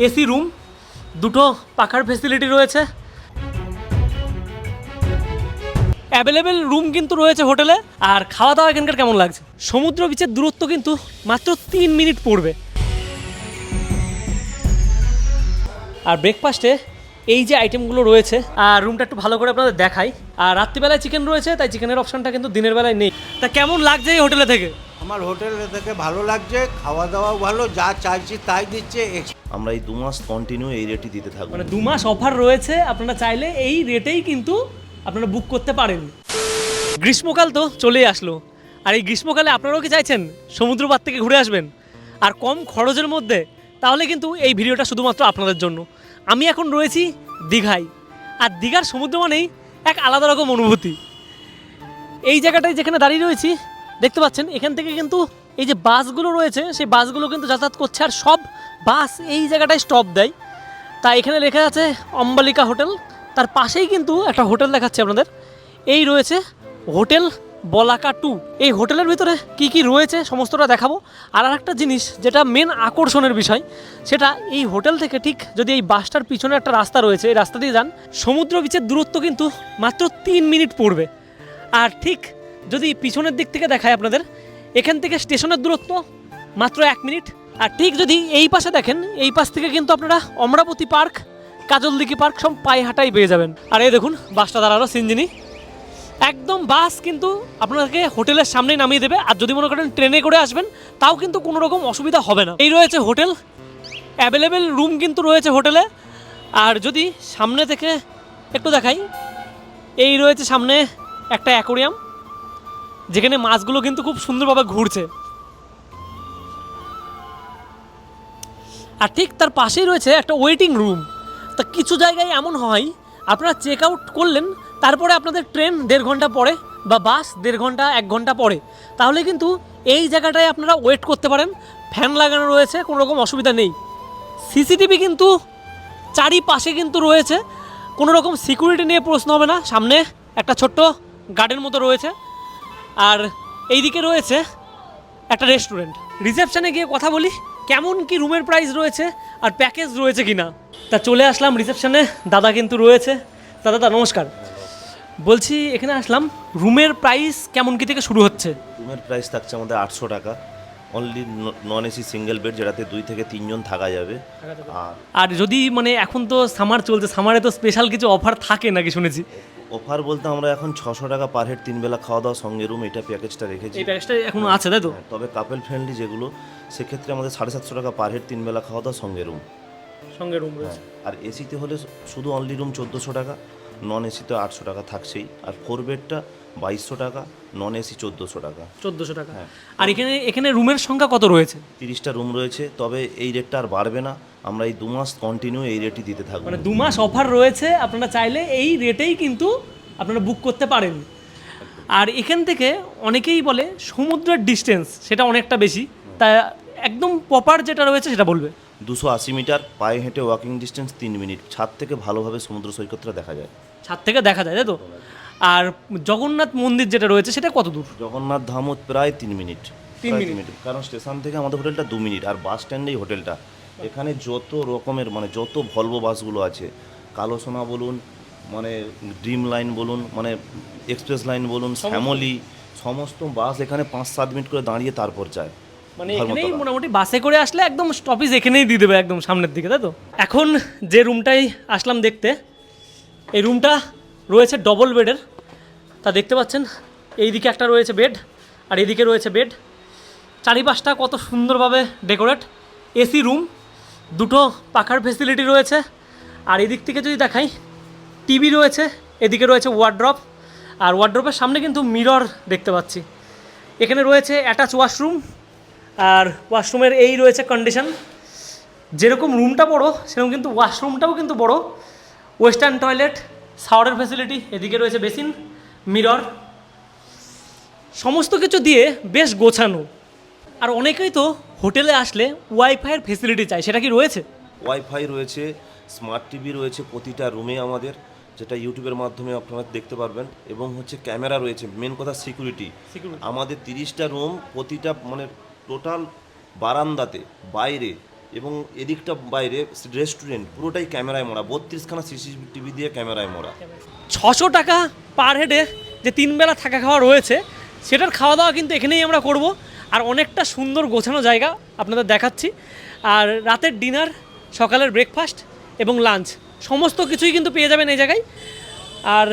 AC room, দুটো পাখার facility রয়েছে, অ্যাভেলেবেল রুম কিন্তু রয়েছে হোটেলে। আর খাওয়া দাওয়া এখানকার কেমন লাগছে? সমুদ্র বিচের দূরত্ব কিন্তু মাত্র 3 মিনিট পড়বে। আর ব্রেকফাস্টে এই যে আইটেমগুলো রয়েছে, আর রুমটা একটু ভালো করে আপনাদের দেখাই। আর রাত্রিবেলায় চিকেন রয়েছে, তাই চিকেনের অপশনটা কিন্তু দিনের বেলায় নেই। তা কেমন লাগছে এই হোটেলে থেকে? আমার হোটেলে থেকে ভালো লাগছে, খাওয়া দাওয়াও ভালো, যা চাইছি তাই দিচ্ছে। আমরা এই 2 মাস কন্টিনিউ এই রেটই দিতে থাকবো। মানে 2 মাস অফার রয়েছে, আপনারা চাইলে এই রেটেই কিন্তু আপনারা বুক করতে পারেন। গ্রীষ্মকাল তো চলেই আসলো, আর এই গ্রীষ্মকালে আপনারাও কি চাইছেন সমুদ্র পাড় থেকে ঘুরে আসবেন আর কম খরচের মধ্যে? তাহলে কিন্তু এই ভিডিওটা শুধুমাত্র আপনাদের জন্য। আমি এখন রয়েছি দীঘায়, আর দীঘার সমুদ্র মানেই এক আলাদা রকম অনুভূতি। এই জায়গাটায় যেখানে দাঁড়িয়ে রয়েছি দেখতে পাচ্ছেন, এখান থেকে কিন্তু এই যে বাসগুলো রয়েছে সেই বাসগুলো কিন্তু যাতায়াত করছে, আর সব বাস এই জায়গাটায় স্টপ দেয়। তা এখানে লেখা আছে অম্বালিকা হোটেল, তার পাশেই কিন্তু একটা হোটেল দেখাচ্ছে আপনাদের। এই রয়েছে হোটেল বলাকা 2। এই হোটেলের ভিতরে কি কি রয়েছে সমস্তটা দেখাবো। আর একটা জিনিস যেটা মেন আকর্ষণের বিষয়, সেটা এই হোটেল থেকে ঠিক যদি এই বাসটার পিছনে একটা রাস্তা রয়েছে, এই রাস্তা দিয়ে যান, সমুদ্র বিচের দূরত্ব কিন্তু মাত্র 3 মিনিট পড়বে। আর ঠিক যদি পিছনের দিক থেকে দেখায় আপনাদের, এখান থেকে স্টেশনের দূরত্ব মাত্র 1 মিনিট। আর ঠিক যদি এই পাশে দেখেন, এই পাশ থেকে কিন্তু আপনারা অমরাবতী পার্ক, কাজলদিঘি পার্ক সব পায়ে হাঁটাই পেয়ে যাবেন। আর এই দেখুন বাসটা দাঁড়ালো সিঞ্জিনি, একদম বাস কিন্তু আপনাকে হোটেলের সামনেই নামিয়ে দেবে। আর যদি মনে করেন ট্রেনে করে আসবেন, তাও কিন্তু কোনো রকম অসুবিধা হবে না। এই রয়েছে হোটেল, অ্যাভেলেবেল রুম কিন্তু রয়েছে হোটেলে। আর যদি সামনে থেকে একটু দেখাই, এই রয়েছে সামনে একটা অ্যাকোরিয়াম, যেখানে মাছগুলো কিন্তু খুব সুন্দরভাবে ঘুরছে। আর ঠিক তার পাশেই রয়েছে একটা ওয়েটিং রুম। তা কিছু জায়গায় এমন হয়, আপনারা চেক আউট করলেন, তারপরে আপনাদের ট্রেন 1.5 ঘন্টা পরে বা বাস 1.5 ঘন্টা 1 ঘন্টা পরে, তাহলে কিন্তু এই জায়গাটায় আপনারা ওয়েট করতে পারেন। ফ্যান লাগানো রয়েছে, কোনো রকম অসুবিধা নেই। সিসিটিভি কিন্তু চারিপাশে কিন্তু রয়েছে, কোনো রকম সিকিউরিটি নিয়ে প্রশ্ন হবে না। সামনে একটা ছোট্ট গার্ডেন মতো রয়েছে, আর এইদিকে রয়েছে একটা রেস্টুরেন্ট। রিসেপশনে গিয়ে কথা বলি কেমন কি রুমের প্রাইস রয়েছে আর প্যাকেজ রয়েছে কিনা। তা চলে আসলাম রিসেপশনে, দাদা কিন্তু রয়েছে। দাদা নমস্কার, বলছি এখানে আসলাম, রুমের প্রাইস কেমন কি থেকে শুরু হচ্ছে? রুমের প্রাইস থাকছে আমাদের 800 টাকা, only non AC single bed, যেটাতে 2 থেকে 3 জন থাকা যাবে। আর যদি মানে এখন তো সামার চলছে, সামারে তো স্পেশাল কিছু অফার থাকে নাকি শুনেছি? অফার বলতে আমরা এখন 600 টাকা পার হেড 3 বেলা খাওয়া দাওয়া সঙ্গে রুম, এটা প্যাকেজটা রেখেছি। এই প্যাকেজটা এখনো আছে তাই তো? তবে কাপেল ফ্রেন্ডলি যেগুলো, সেক্ষেত্রে আমাদের 750 টাকা পার হেড 3 বেলা খাওয়া দাওয়া সঙ্গে রুম। সঙ্গে রুম রয়েছে। আর এসিতে হলে শুধু অনলি রুম 1400 টাকা, নন এসিতে 800 টাকা থাকছেই। আর 4 বেডটা 2200 টাকা, নন এসি 1400 টাকা। 1400 টাকা। আর এখানে রুমের সংখ্যা কত রয়েছে? 30টা রুম রয়েছে, তবে এই রেটটা আর বাড়বে না। আমরা এই 2 মাস কন্টিনিউ এই রেটই দিতে থাকবো। মানে 2 মাস অফার রয়েছে, আপনারা চাইলে এই রেটেই কিন্তু আপনারা বুক করতে পারেন। আর এখান থেকে অনেকেই বলে সমুদ্রের ডিস্টেন্স সেটা অনেকটা বেশি, তাই একদম প্রপার যেটা রয়েছে সেটা বলবে। 280 মিটার পায়ে হেঁটে ওয়াকিং ডিস্টেন্স, 3 মিনিট। ছাদ থেকে ভালোভাবে সমুদ্র সৈকতটা দেখা যায়। ছাদ থেকে দেখা যায় তাই তো? আর জগন্নাথ মন্দির যেটা রয়েছে সেটা কত দূর? জগন্নাথ ধামও প্রায় 3 মিনিট। 3 মিনিট। কারণ স্টেশন থেকে আমাদের হোটেলটা 2 মিনিট, আর বাস স্ট্যান্ডেই হোটেলটা। এখানে যত রকমের মানে যত ভলভো বাসগুলো আছে, কালো সোনা বলুন, মানে ড্রিম লাইন বলুন, মানে এক্সপ্রেস লাইন বলুন, শ্যামলী, সমস্ত বাস এখানে 5-7 মিনিট করে দাঁড়িয়ে তারপর যায়। মানে এখানেই মোটামুটি বাসে করে আসলে একদম স্টপেজ এখানেই দিয়ে দেবে, একদম সামনের দিকে তাই তো? এখন যে রুমটাই আসলাম দেখতে, এই রুমটা রয়েছে ডবল বেডের। তা দেখতে পাচ্ছেন এইদিকে একটা রয়েছে বেড, আর এইদিকে রয়েছে বেড। চারিপাশটা কত সুন্দরভাবে ডেকোরেট। এসি রুম, দুটো পাখার ফেসিলিটি রয়েছে। আর এদিক থেকে যদি দেখাই, টিভি রয়েছে, এদিকে রয়েছে ওয়ার্ড্রপ, আর ওয়ার্ড্রপের সামনে কিন্তু মিরর দেখতে পাচ্ছি। এখানে রয়েছে অ্যাটাচ ওয়াশরুম, আর ওয়াশরুমের এই রয়েছে কন্ডিশন। যেরকম রুমটা বড় সেরকম কিন্তু ওয়াশরুমটাও কিন্তু বড়। ওয়েস্টার্ন টয়লেট, শাওয়ারের ফেসিলিটি, এদিকে রয়েছে বেসিন, মিরর, সমস্ত কিছু দিয়ে বেশ গোছানো। আর অনেকেই তো হোটেলে আসলে ওয়াইফাইয়ের ফেসিলিটি চাই, সেটা কি রয়েছে? ওয়াইফাই রয়েছে, স্মার্ট টিভি রয়েছে প্রতিটা রুমে আমাদের, যেটা ইউটিউবের মাধ্যমে আপনারা দেখতে পারবেন। এবং হচ্ছে ক্যামেরা রয়েছে, মেন কথা সিকিউরিটি। আমাদের 30টা রুম, প্রতিটা মানে টোটাল বারান্দাতে বাইরে এবং এদিকটা বাইরে রেস্টুরেন্ট পুরোটাই ক্যামেরায় মোড়া, 32খানা CCTV দিয়ে ক্যামেরায় মোড়া। 600 টাকা পার হেডে যে 3 বেলা থাকা খাওয়া রয়েছে সেটার খাওয়া দাওয়া কিন্তু এখানেই আমরা করব। আর অনেকটা সুন্দর গোছানো জায়গা আপনাদের দেখাচ্ছি। আর রাতের ডিনার, সকালের ব্রেকফাস্ট এবং লাঞ্চ সমস্ত কিছুই কিন্তু পেয়ে যাবেন এই জায়গায়। আর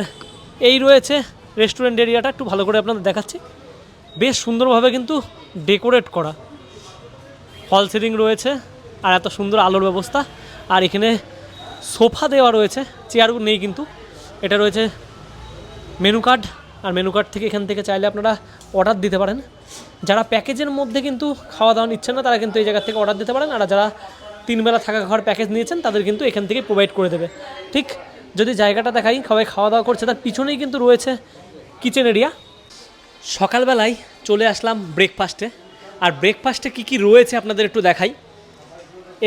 এই রয়েছে রেস্টুরেন্ট এরিয়াটা, একটু ভালো করে আপনাদের দেখাচ্ছি। বেশ সুন্দরভাবে কিন্তু ডেকোরেট করা, ফল সিলিং রয়েছে আর এত সুন্দর আলোর ব্যবস্থা। আর এখানে সোফা দেওয়া রয়েছে, চেয়ার নেই কিন্তু। এটা রয়েছে মেনু কার্ড, আর মেনু কার্ড থেকে এখান থেকে চাইলে আপনারা অর্ডার দিতে পারেন। যারা প্যাকেজের মধ্যে কিন্তু খাওয়া দাওয়া নিচ্ছেন না তারা কিন্তু এই জায়গা থেকে অর্ডার দিতে পারেন। আর যারা 3 বেলা থাকা খাওয়ার প্যাকেজ নিয়েছেন তাদের কিন্তু এখান থেকে প্রোভাইড করে দেবে। ঠিক যদি জায়গাটা দেখাই, সবাই খাওয়া দাওয়া করছে, তার পিছনেই কিন্তু রয়েছে কিচেন এরিয়া। সকালবেলায় চলে আসলাম ব্রেকফাস্টে। আর ব্রেকফাস্টে কী কী রয়েছে আপনাদের একটু দেখাই।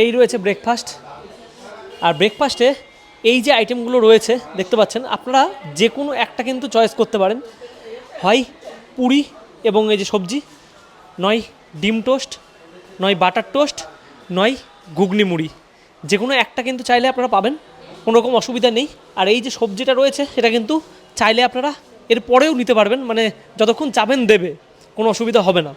এই রয়েছে ব্রেকফাস্ট। আর ব্রেকফাস্টে এই যে আইটেমগুলো রয়েছে দেখতে পাচ্ছেন, আপনারা যে কোনো একটা কিন্তু চয়েস করতে পারেন। হয় পুরি এবং এই যে সবজি, নয় ডিম টোস্ট, নয় বাটার টোস্ট, নয় ঘুগনি মুড়ি, যে কোনো একটা কিন্তু চাইলে আপনারা পাবেন, কোনো রকম অসুবিধা নেই। আর এই যে সবজিটা রয়েছে সেটা কিন্তু চাইলে আপনারা এর পরেও নিতে পারবেন, মানে যতক্ষণ চাবেন দেবে, কোনো অসুবিধা হবে না।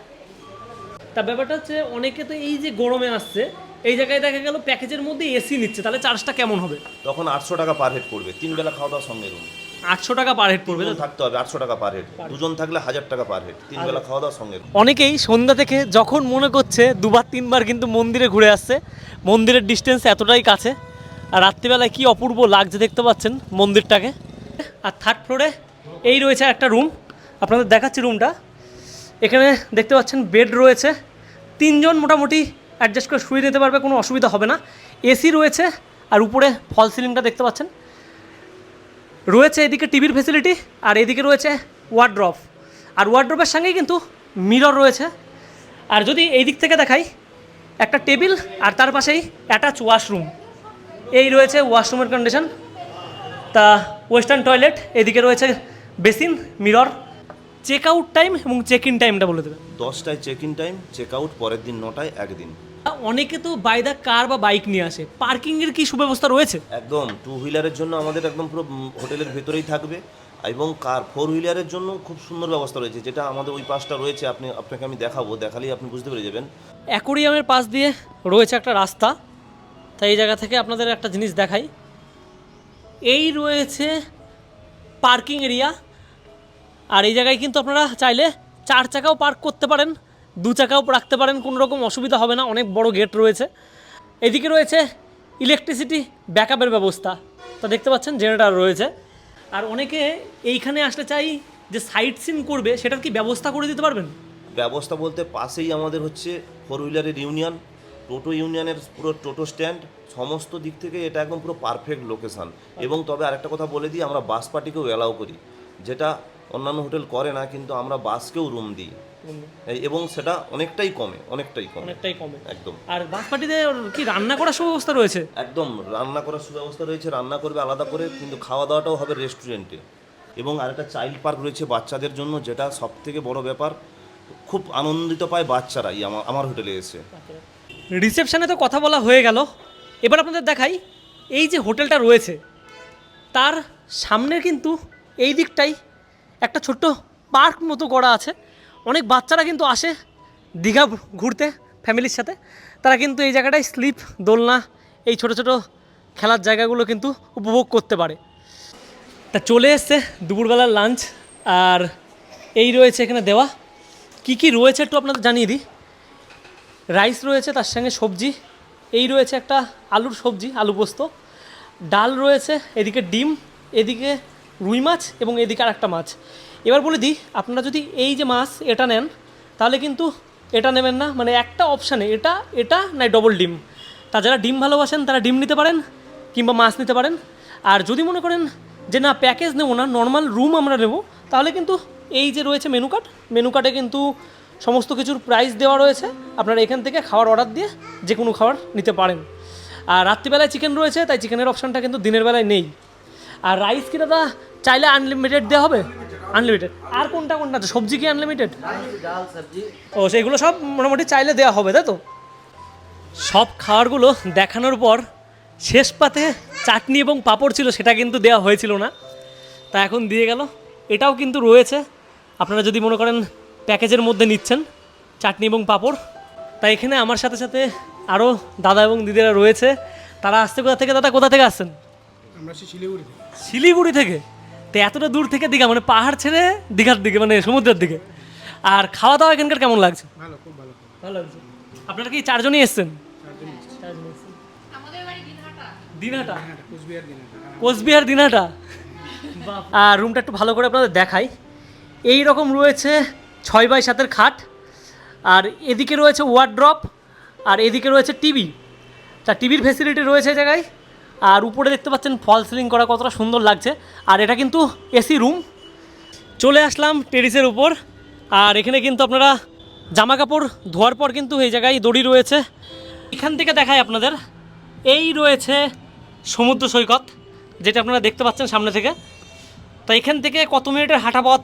তা ব্যাপারটা হচ্ছে অনেকে তো এই যে গরমে আসছে, এই জায়গায় দেখা গেল প্যাকেজের মধ্যে এসি নিচ্ছে, তাহলে চার্জটা কেমন হবে? তখন 800 টাকা পার হেড পড়বে, 3 বেলা খাওয়া দাওয়ার সঙ্গে রুম। 800 টাকা পার হেড পড়বে। দুজন থাকতে হবে 800 টাকা পার হেড, দুজন থাকলে 1000 টাকা পার হেড, 3 বেলা খাওয়া দাওয়ার সঙ্গে। অনেকেই সন্ধ্যা থেকে যখন মনে করছে 2-3 বার কিন্তু মন্দিরে ঘুরে আসছে, মন্দিরের ডিস্টেন্স এতটাই কাছে। আর রাত্রিবেলায় কি অপূর্ব লাগছে দেখতে পাচ্ছেন মন্দিরটাকে। আর 3rd ফ্লোরে এই রয়েছে একটা রুম, আপনাদের দেখাচ্ছি রুমটা। এখানে দেখতে পাচ্ছেন বেড রয়েছে, 3 জন মোটামুটি অ্যাডজাস্ট করে শুয়ে নিতে পারবে, কোনো অসুবিধা হবে না। এসি রয়েছে, আর উপরে ফল সিলিংটা দেখতে পাচ্ছেন রয়েছে। এদিকে টিভির ফ্যাসিলিটি, আর এদিকে রয়েছে ওয়ার্ড্রপ। আর ওয়ার্ড্রপের সঙ্গেই কিন্তু মিরর রয়েছে। আর যদি এই দিক থেকে দেখাই, একটা টেবিল আর তার পাশেই অ্যাটাচ ওয়াশরুম। এই রয়েছে ওয়াশরুমের কন্ডিশন। তা ওয়েস্টার্ন টয়লেট, এদিকে রয়েছে basin, mirror. Check out time এবং চেক ইন টাইমটা বলে দেবেন। 10টায় check in time, check out পরের দিন 9টায়, একদিন। অনেকে তো বাই দ্য কার বা বাইক নিয়ে আসে, পার্কিংয়ের কি সুব্যবস্থা রয়েছে? একদম 2 হুইলারের জন্য আমাদের একদম পুরো হোটেলের ভেতরেই থাকবে, এবং 4 হুইলারের জন্য খুব সুন্দর ব্যবস্থা রয়েছে, যেটা আমাদের ওই পাশটা রয়েছে। আপনাকে আমি দেখাবো, দেখালেই আপনি বুঝতে পেরে যাবেন। অ্যাকোরিয়ামের পাশ দিয়ে রয়েছে একটা রাস্তা। তাই এই জায়গা থেকে আপনাদের একটা জিনিস দেখাই। এই রয়েছে পার্কিং এরিয়া। আর এই জায়গায় কিন্তু আপনারা চাইলে 4 চাকাও পার্ক করতে পারেন, 2 চাকাও রাখতে পারেন, কোনো রকম অসুবিধা হবে না। অনেক বড় গেট রয়েছে। এদিকে রয়েছে ইলেকট্রিসিটি ব্যাকআপের ব্যবস্থা, তা দেখতে পাচ্ছেন জেনারেটর রয়েছে। আর অনেকে এইখানে আসলে চাই যে সাইট সিন করবে, সেটার কি ব্যবস্থা করে দিতে পারবেন? ব্যবস্থা বলতে পাশেই আমাদের হচ্ছে 4 হুইলারের ইউনিয়ন, টোটো ইউনিয়নের পুরো টোটো স্ট্যান্ড, সমস্ত দিক থেকে এটা একদম পুরো পারফেক্ট লোকেশান। এবং তবে আরেকটা কথা বলে দিই, আমরা বাস পার্টিকেও অ্যালাউ করি, যেটা অন্যান্য হোটেল করে না, কিন্তু আমরা বাসকেও রুম দিই, এবং সেটা অনেকটাই কমে। একদম। আর বাস পার্টিতে কি রান্না করার সুব্যবস্থা রয়েছে? একদম রান্না করার সুব্যবস্থা রয়েছে, রান্না করবে আলাদা করে, কিন্তু খাওয়া দাওয়াটাও হবে রেস্টুরেন্টে। এবং আরেকটা চাইল্ড পার্ক রয়েছে বাচ্চাদের জন্য, যেটা সবথেকে বড় ব্যাপার। খুব আনন্দিত পায় বাচ্চারাই আমার হোটেলে এসে। রিসেপশনে তো কথা বলা হয়ে গেল, এবার আপনাদের দেখাই এই যে হোটেলটা রয়েছে তার সামনে কিন্তু এই দিকটাই একটা ছোট্ট পার্ক মতো করা আছে। অনেক বাচ্চারা কিন্তু আসে দীঘা ঘুরতে ফ্যামিলির সাথে, তারা কিন্তু এই জায়গাটায় স্লিপ, দোলনা, এই ছোট ছোট খেলার জায়গাগুলো কিন্তু উপভোগ করতে পারে। তা চলে এসছে দুপুরবেলার লাঞ্চ। আর এই রয়েছে এখানে দেওয়া, কি কি রয়েছে একটু আপনাদের জানিয়ে দিই। রাইস রয়েছে, তার সঙ্গে সবজি, এই রয়েছে একটা আলুর সবজি, আলু পোস্ত, ডাল রয়েছে, এদিকে ডিম, এদিকে রুই মাছ, এবং এদিকে আর একটা মাছ। এবার বলে দিই, আপনারা যদি এই যে মাছ এটা নেন তাহলে কিন্তু এটা নেবেন না, মানে একটা অপশানে এটা নাই ডবল ডিম। তা যারা ডিম ভালোবাসেন তারা ডিম নিতে পারেন, কিংবা মাছ নিতে পারেন। আর যদি মনে করেন যে না প্যাকেজ নেবো না, নর্মাল রুম আমরা নেব, তাহলে কিন্তু এই যে রয়েছে মেনু কার্ডে কিন্তু সমস্ত কিছুর প্রাইস দেওয়া রয়েছে। আপনারা এখান থেকে খাওয়ার অর্ডার দিয়ে যে কোনো খাবার নিতে পারেন। আর রাত্রিবেলায় চিকেন রয়েছে, তাই চিকেনের অপশানটা কিন্তু দিনের বেলায় নেই। আর রাইস কি দাদা চাইলে আনলিমিটেড দেওয়া হবে? আনলিমিটেড। আর কোনটা আছে? সবজি কি আনলিমিটেড? ও সেগুলো সব মোটামুটি চাইলে দেওয়া হবে, তাই তো? সব খাবারগুলো দেখানোর পর শেষ পাতে চাটনি এবং পাঁপড় ছিল, সেটা কিন্তু দেওয়া হয়েছিল না, তা এখন দিয়ে গেল। এটাও কিন্তু রয়েছে, আপনারা যদি মনে করেন প্যাকেজের মধ্যে নিচ্ছেন চাটনি এবং পাঁপড়। তাই এখানে আমার সাথে সাথে আরও দাদা এবং দিদিরা রয়েছে। তারা আসছে কোথা থেকে? দাদা কোথা থেকে আসছেন? আমরা শিলিগুড়ি থেকে। শিলিগুড়ি থেকে? তো এতটা দূর থেকে দীঘা, মানে পাহাড় ছেড়ে দীঘার দিকে, মানে সমুদ্রের দিকে। আর খাওয়া দাওয়া এখানকার কেমন লাগছে? ভালো, খুব ভালো। ভালো লাগছে। আপনারা কি চারজনই এসছেন? চারজন এসছেন। দিনহাটা? কুচবিহার দিনাটা। কোচবিহার দিনহাটা। আর রুমটা একটু ভালো করে আপনাদের দেখাই। এই রকম রয়েছে 6x7 খাট, আর এদিকে রয়েছে ওয়ার্ড্রপ, আর এদিকে রয়েছে টিভি। তা টিভির ফেসিলিটি রয়েছে এই জায়গায়। আর উপরে দেখতে পাচ্ছেন ফল সিলিং করা, কতটা সুন্দর লাগছে। আর এটা কিন্তু এসি রুম। চলে আসলাম টেরিসের উপর, আর এখানে কিন্তু আপনারা জামা কাপড় ধোয়ার পর কিন্তু এই জায়গায় দড়ি রয়েছে। এখান থেকে দেখাই আপনাদের, এই রয়েছে সমুদ্র সৈকত, যেটা আপনারা দেখতে পাচ্ছেন সামনে থেকে। তো এখান থেকে কত মিনিটের হাঁটা পথ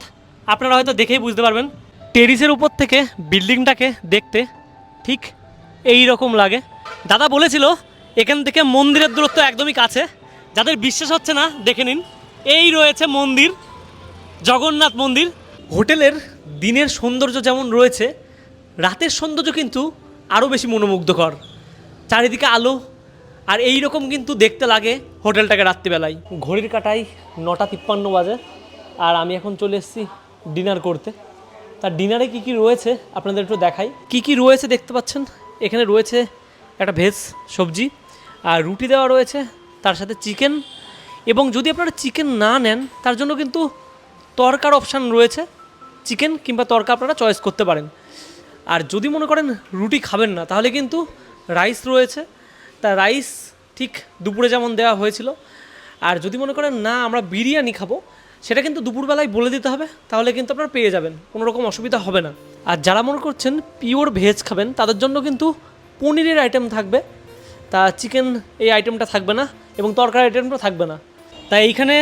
আপনারা হয়তো দেখেই বুঝতে পারবেন। টেরিসের উপর থেকে বিল্ডিংটাকে দেখতে ঠিক এই রকম লাগে। দাদা বলেছিল এখান থেকে মন্দিরের দূরত্ব একদমই কাছে। যাদের বিশ্বাস হচ্ছে না দেখে নিন, এই রয়েছে মন্দির, জগন্নাথ মন্দির। হোটেলের দিনের সৌন্দর্য যেমন রয়েছে, রাতের সৌন্দর্য কিন্তু আরও বেশি মনোমুগ্ধকর। চারিদিকে আলো, আর এই রকম কিন্তু দেখতে লাগে হোটেলটাকে রাত্রিবেলায়। ঘড়ির কাঁটায় 9:53 বাজে, আর আমি এখন চলে এসেছি ডিনার করতে। তার ডিনারে কি কি রয়েছে আপনাদের একটু দেখাই। কি কি রয়েছে দেখতে পাচ্ছেন, এখানে রয়েছে একটা ভেজ সবজি, আর রুটি দেওয়া রয়েছে, তার সাথে চিকেন। এবং যদি আপনারা চিকেন না নেন তার জন্য কিন্তু তরকার অপশান রয়েছে, চিকেন কিংবা তরকা আপনারা চয়েস করতে পারেন। আর যদি মনে করেন রুটি খাবেন না, তাহলে কিন্তু রাইস রয়েছে। তা রাইস ঠিক দুপুরে যেমন দেওয়া হয়েছিল। আর যদি মনে করেন না আমরা বিরিয়ানি খাবো, সেটা কিন্তু দুপুরবেলায় বলে দিতে হবে, তাহলে কিন্তু আপনারা পেয়ে যাবেন, কোনো রকম অসুবিধা হবে না। আর যারা মনে করছেন পিওর ভেজ খাবেন, তাদের জন্য কিন্তু পনিরের আইটেম থাকবে, তা চিকেন এই আইটেমটা থাকবে না, এবং তরকারি আইটেমটা থাকবে না। তাই এইখানে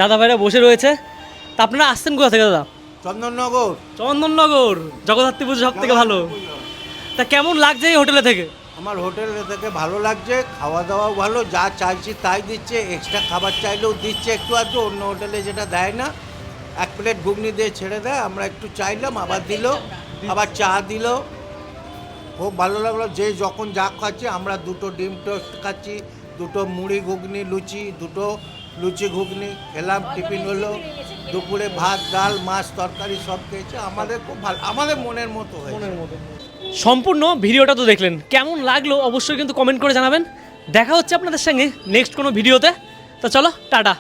দাদা ভাইরা বসে রয়েছে। তা আপনারা আসছেন কোথা থেকে দাদা? চন্দননগর। চন্দননগর। জগদ্ধাত্রী পুজো সব থেকে ভালো। তা কেমন লাগছে এই হোটেলে থেকে? আমার হোটেল থেকে ভালো লাগছে, খাওয়া দাওয়াও ভালো, যা চাইছি তাই দিচ্ছে, এক্সট্রা খাবার চাইলেও দিচ্ছে একটু আধটু, অন্য হোটেলে যেটা দেয় না। 1 প্লেট ঘুগনি দিয়ে ছেড়ে দেয়, আমরা একটু চাইলাম, আবার দিল, আবার চা দিল, খুব ভালো লাগলো। যে যখন যা খাচ্ছে, আমরা 2টো ডিম টোস্ট খাচ্ছি, 2টো মুড়ি ঘুগনি লুচি, 2টো লুচি ঘুগনি খেলাম, টিফিন হলো, দুপুরে ভাত ডাল মাছ তরকারি সব খেয়েছে। আমাদের খুব ভালো, আমাদের মনের মতো হয়েছে। সম্পূর্ণ ভিডিওটা তো দেখলেন, কেমন লাগলো অবশ্যই কিন্তু কমেন্ট করে জানাবেন। দেখা হচ্ছে আপনাদের সঙ্গে নেক্সট কোনো ভিডিওতে। তো চলো, টাটা।